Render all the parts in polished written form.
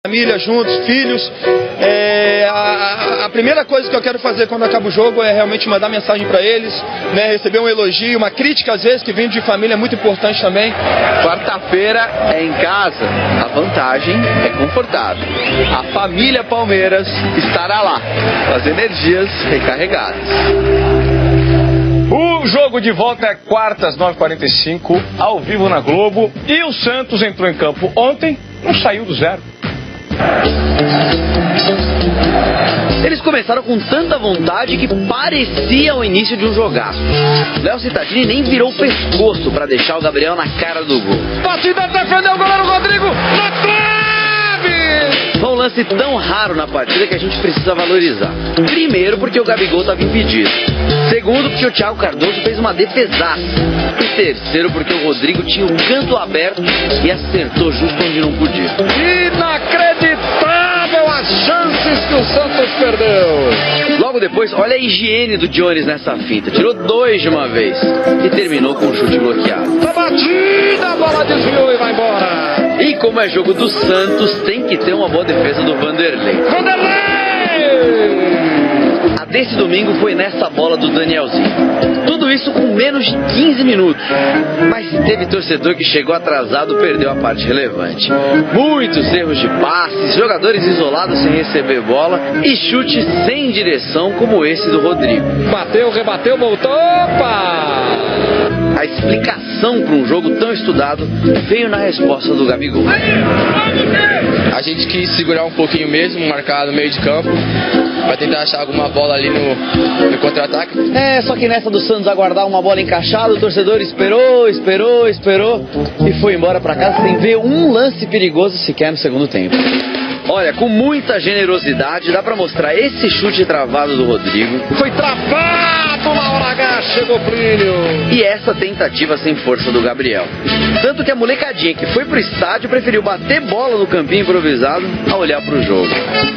Família juntos, filhos. A primeira coisa que eu quero fazer quando acaba o jogo é realmente mandar mensagem para eles, né, receber um elogio, uma crítica às vezes que vem de família é muito importante também. Quarta-feira é em casa, a vantagem é confortável. A família Palmeiras estará lá, com as energias recarregadas. O jogo de volta é quarta às 9h45, ao vivo na Globo. E o Santos entrou em campo ontem, não saiu do zero. Eles começaram com tanta vontade que parecia o início de um jogaço. Léo Cittadini nem virou o pescoço para deixar o Gabriel na cara do gol. Batida, defendeu o goleiro Rodrigo, na trave! Foi um lance tão raro na partida que a gente precisa valorizar. Primeiro, porque o Gabigol estava impedido. Segundo, porque o Thiago Cardoso fez uma defesaça. E terceiro, porque o Rodrigo tinha o canto aberto e acertou justo onde não podia. Inacreditável as chances que o Santos perdeu. Logo depois, olha a higiene do Jones nessa finta. Tirou 2 de uma vez e terminou com o chute bloqueado. A batida, a bola desviou e vai embora. E como é jogo do Santos, tem que ter uma boa defesa do Vanderlei. A desse domingo foi nessa bola do Danielzinho. Tudo isso com menos de 15 minutos. Mas se teve torcedor que chegou atrasado, perdeu a parte relevante. Muitos erros de passes, jogadores isolados sem receber bola e chutes sem direção como esse do Rodrigo. Bateu, rebateu, voltou, opa! A explicação para um jogo tão estudado veio na resposta do Gabigol. A gente quis segurar um pouquinho mesmo, marcar no meio de campo, para tentar achar alguma bola ali no contra-ataque. Só que nessa do Santos aguardar uma bola encaixada, o torcedor esperou e foi embora para casa sem ver um lance perigoso sequer no segundo tempo. Olha, com muita generosidade, dá pra mostrar esse chute travado do Rodrigo. Foi travado na hora H, chegou Plínio. E essa tentativa sem força do Gabriel. Tanto que a molecadinha que foi pro estádio preferiu bater bola no campinho improvisado a olhar pro jogo.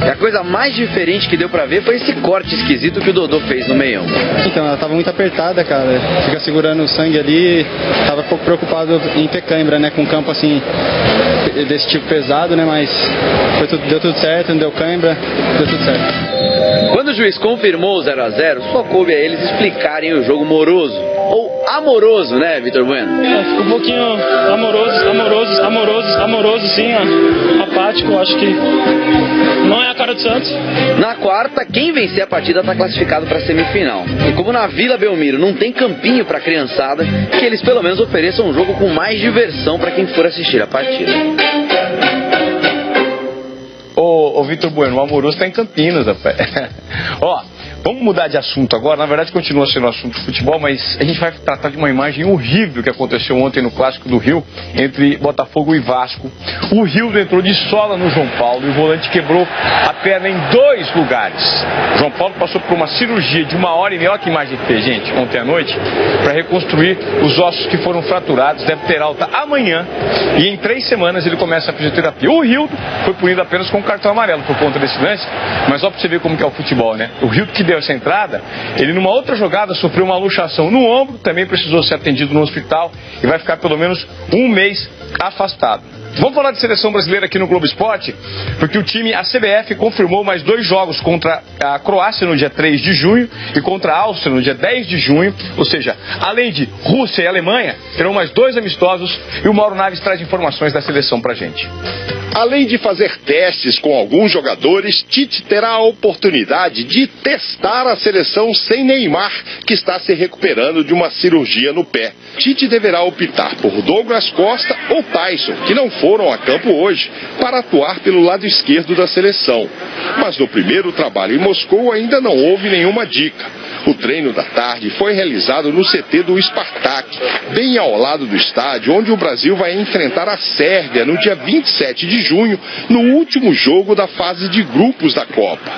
E a coisa mais diferente que deu pra ver foi esse corte esquisito que o Dodô fez no meião. Então, ela tava muito apertada, cara. Fica segurando o sangue ali. Tava um pouco preocupado em ter cãibra, né? Com um campo assim, desse tipo pesado, né? Mas deu tudo certo, não deu cãibra, deu tudo certo. Quando o juiz confirmou o 0x0, só coube a eles explicarem o jogo moroso. Ou amoroso, né, Vitor Bueno? Ficou um pouquinho amoroso, sim, apático, acho que não é a cara do Santos. Na quarta, quem vencer a partida está classificado para a semifinal. E como na Vila Belmiro não tem campinho para criançada, que eles pelo menos ofereçam um jogo com mais diversão para quem for assistir a partida. Ô Vitor Bueno, o amoroso tá em Campinas, rapaz. Ó, vamos mudar de assunto agora. Na verdade continua sendo assunto de futebol, mas a gente vai tratar de uma imagem horrível que aconteceu ontem no Clássico do Rio, entre Botafogo e Vasco. O Rildo entrou de sola no João Paulo e o volante quebrou a perna em 2 lugares. O João Paulo passou por uma cirurgia de 1h30, olha que imagem fez, gente, ontem à noite, para reconstruir os ossos que foram fraturados. Deve ter alta amanhã e em 3 semanas ele começa a fisioterapia. O Rildo foi punido apenas com cartão amarelo por conta desse lance, mas só para você ver como que é o futebol, né? O Rildo que deu essa entrada, ele numa outra jogada sofreu uma luxação no ombro, também precisou ser atendido no hospital e vai ficar pelo menos 1 mês afastado. Vamos falar de seleção brasileira aqui no Globo Esporte, porque o time, a CBF, confirmou mais 2 jogos contra a Croácia no dia 3 de junho e contra a Áustria no dia 10 de junho, ou seja, além de Rússia e Alemanha, terão mais 2 amistosos e o Mauro Naves traz informações da seleção pra gente. Além de fazer testes com alguns jogadores, Tite terá a oportunidade de testar a seleção sem Neymar, que está se recuperando de uma cirurgia no pé. Tite deverá optar por Douglas Costa ou Tyson, que não foram a campo hoje, para atuar pelo lado esquerdo da seleção. Mas no primeiro trabalho em Moscou ainda não houve nenhuma dica. O treino da tarde foi realizado no CT do Spartak, bem ao lado do estádio, onde o Brasil vai enfrentar a Sérvia no dia 27 de junho, no último jogo da fase de grupos da Copa.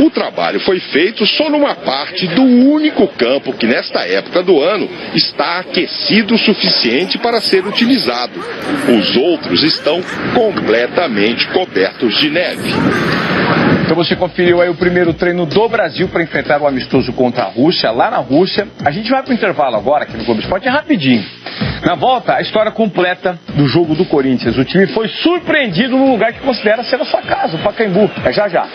O trabalho foi feito só numa parte do único campo que, nesta época do ano, está aquecido o suficiente para ser utilizado. Os outros estão completamente cobertos de neve. Então você conferiu aí o primeiro treino do Brasil para enfrentar o amistoso contra a Rússia, lá na Rússia. A gente vai para o intervalo agora aqui no Globo Esporte, é rapidinho. Na volta, a história completa do jogo do Corinthians. O time foi surpreendido no lugar que considera ser a sua casa, o Pacaembu. É já já.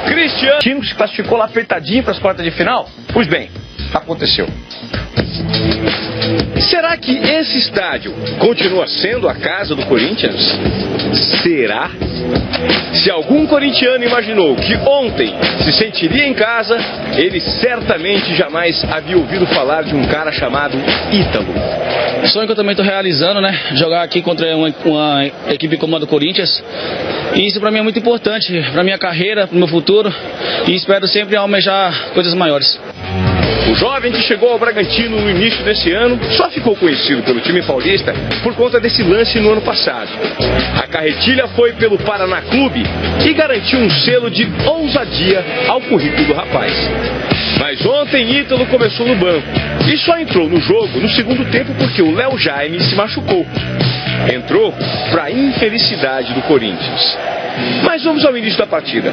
Cristiano, o time que se classificou lá apertadinho para as quartas de final? Pois bem, aconteceu. Será que esse estádio continua sendo a casa do Corinthians? Será? Se algum corintiano imaginou que ontem se sentiria em casa, ele certamente jamais havia ouvido falar de um cara chamado Ítalo. Sonho que eu também estou realizando, né? Jogar aqui contra uma equipe como a do Corinthians. E isso para mim é muito importante, para minha carreira, para o meu futuro. E espero sempre almejar coisas maiores. O jovem que chegou ao Bragantino no início desse ano só ficou conhecido pelo time paulista por conta desse lance no ano passado. A carretilha foi pelo Paraná Clube e garantiu um selo de ousadia ao currículo do rapaz. Mas ontem Ítalo começou no banco e só entrou no jogo no segundo tempo porque o Léo Jaime se machucou. Entrou para a infelicidade do Corinthians. Mas vamos ao início da partida.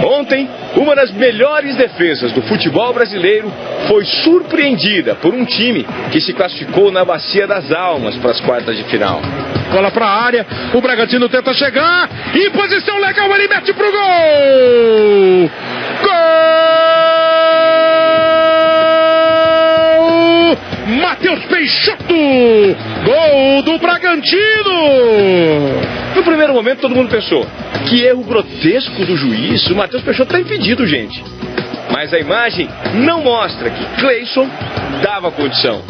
Ontem, uma das melhores defesas do futebol brasileiro foi surpreendida por um time que se classificou na Bacia das Almas para as quartas de final. Bola para a área, o Bragantino tenta chegar, em posição legal, ele mete pro gol! Gol! Matheus Peixoto! Gol do Bragantino! No primeiro momento todo mundo pensou, que erro grotesco do juiz, o Matheus Peixoto está impedido, gente. Mas a imagem não mostra que Cleison dava condição.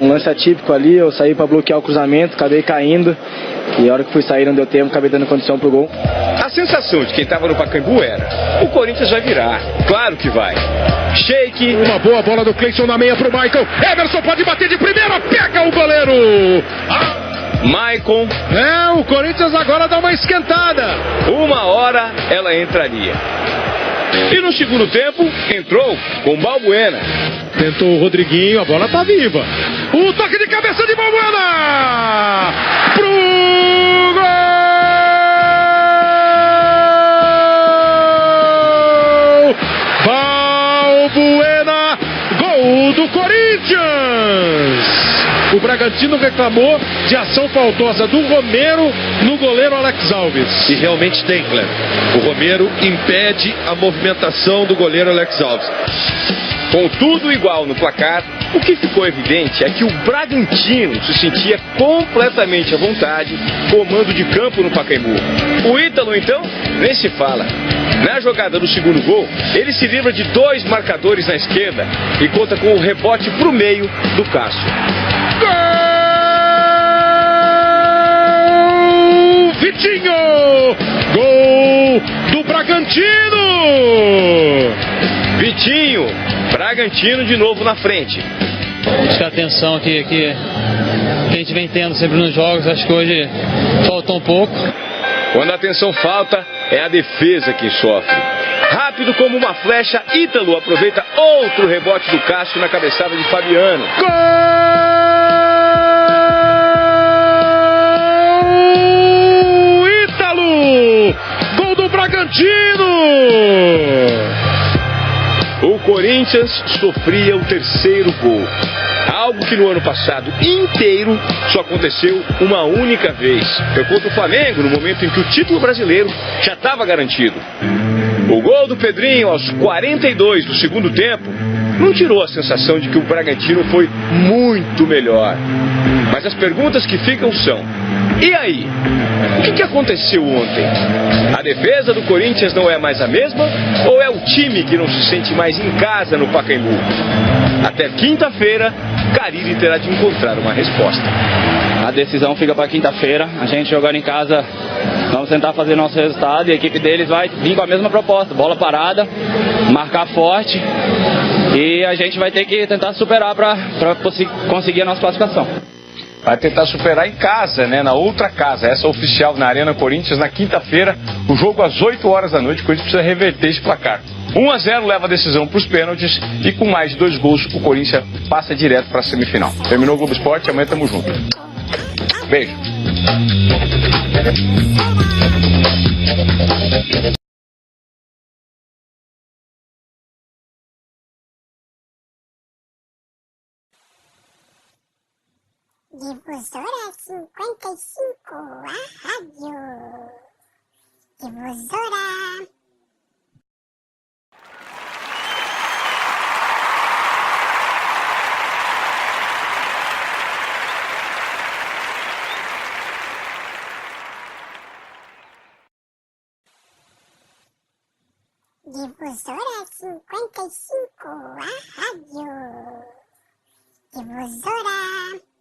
Um lance atípico ali, eu saí para bloquear o cruzamento, acabei caindo. E a hora que fui sair não deu tempo, acabei dando condição pro gol. A sensação de quem estava no Pacaembu era, o Corinthians vai virar, claro que vai. Sheik. Uma boa bola do Cleison na meia pro Michael. Emerson pode bater de primeira, pega o goleiro. Maicon. O Corinthians agora dá uma esquentada. Uma hora ela entraria. E no segundo tempo, entrou com Balbuena. Tentou o Rodriguinho, a bola tá viva. O toque de cabeça de Balbuena! Pro gol! Balbuena, gol do Corinthians! O Bragantino reclamou de ação faltosa do Romero no goleiro Alex Alves. E realmente tem, Cleber. O Romero impede a movimentação do goleiro Alex Alves. Com tudo igual no placar, o que ficou evidente é que o Bragantino se sentia completamente à vontade com o mando de campo no Pacaembu. O Ítalo, então, nem se fala. Na jogada do segundo gol, ele se livra de dois marcadores na esquerda e conta com o rebote para o meio do Cássio. Gol! Vitinho! Gol do Bragantino! Vitinho, Bragantino de novo na frente. Acho que a atenção que a gente vem tendo sempre nos jogos, acho que hoje faltou um pouco. Quando a atenção falta, é a defesa quem sofre. Rápido como uma flecha, Ítalo aproveita outro rebote do Cássio na cabeçada de Fabiano. Gol! Ítalo! Gol do Bragantino! O Corinthians sofria o terceiro gol. Algo que no ano passado inteiro só aconteceu uma única vez. Foi contra o Flamengo, no momento em que o título brasileiro já estava garantido. O gol do Pedrinho aos 42 do segundo tempo não tirou a sensação de que o Bragantino foi muito melhor. Mas as perguntas que ficam são: e aí? O que aconteceu ontem? A defesa do Corinthians não é mais a mesma? Ou é o time que não se sente mais em casa no Pacaembu? Até quinta-feira, Carille terá de encontrar uma resposta. A decisão fica para quinta-feira. A gente jogando em casa, vamos tentar fazer nosso resultado. E a equipe deles vai vir com a mesma proposta: bola parada, marcar forte. E a gente vai ter que tentar superar para conseguir a nossa classificação. Vai tentar superar em casa, né? Na outra casa, essa oficial na Arena Corinthians, na quinta-feira, o jogo às 8 horas da noite, Corinthians precisa reverter esse placar. 1-0 leva a decisão para os pênaltis e com mais de 2 gols o Corinthians passa direto para a semifinal. Terminou o Globo Esporte, amanhã tamo junto. Beijo. Difusora 55, a rádio. Difusora. Difusora 55, a rádio. Difusora.